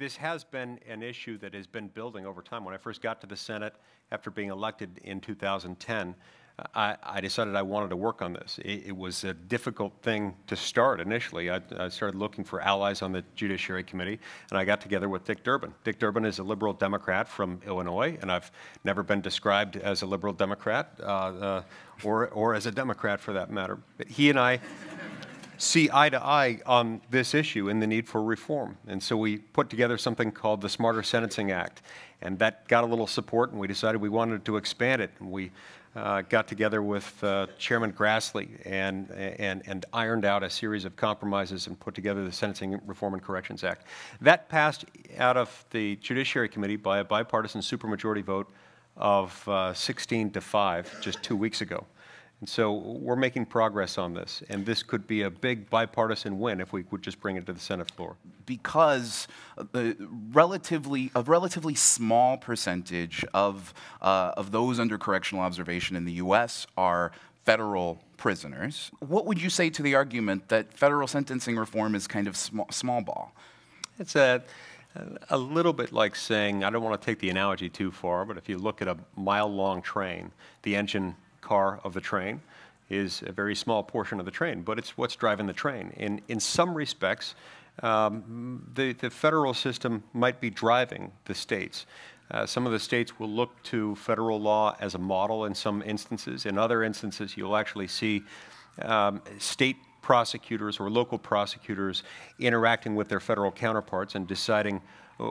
This has been an issue that has been building over time. When I first got to the Senate after being elected in 2010, I decided I wanted to work on this. It was a difficult thing to start initially. I started looking for allies on the Judiciary Committee, and I got together with Dick Durbin. Dick Durbin is a liberal Democrat from Illinois, and I've never been described as a liberal Democrat, or as a Democrat for that matter. But he and I see eye to eye on this issue and the need for reform. And so we put together something called the Smarter Sentencing Act. And that got a little support, and we decided we wanted to expand it. And we got together with Chairman Grassley and ironed out a series of compromises and put together the Sentencing Reform and Corrections Act. That passed out of the Judiciary Committee by a bipartisan supermajority vote of 16-5 just 2 weeks ago. And so we're making progress on this, and this could be a big bipartisan win if we would just bring it to the Senate floor. Because a relatively small percentage of those under correctional observation in the U.S. are federal prisoners, what would you say to the argument that federal sentencing reform is kind of small ball? It's a little bit like saying, I don't want to take the analogy too far, but if you look at a mile-long train, the engine car of the train is a very small portion of the train, but it's what's driving the train. In some respects, the federal system might be driving the states. Some of the states will look to federal law as a model in some instances. In other instances, you'll actually see state prosecutors or local prosecutors interacting with their federal counterparts and deciding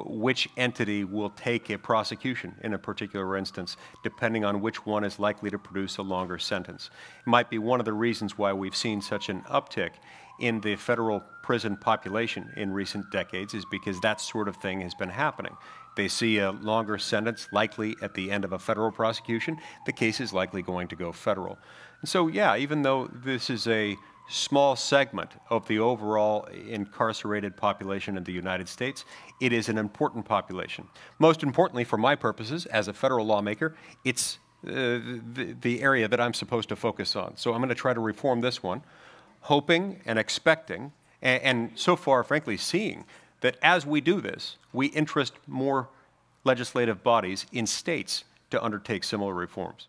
which entity will take a prosecution in a particular instance, depending on which one is likely to produce a longer sentence. It might be one of the reasons why we've seen such an uptick in the federal prison population in recent decades, is because that sort of thing has been happening. They see a longer sentence likely at the end of a federal prosecution, the case is likely going to go federal. And so, yeah, even though this is a small segment of the overall incarcerated population in the United States, it is an important population. Most importantly, for my purposes as a federal lawmaker, it's the area that I'm supposed to focus on. So I'm going to try to reform this one, hoping and expecting, and so far, frankly, seeing that as we do this, we interest more legislative bodies in states to undertake similar reforms.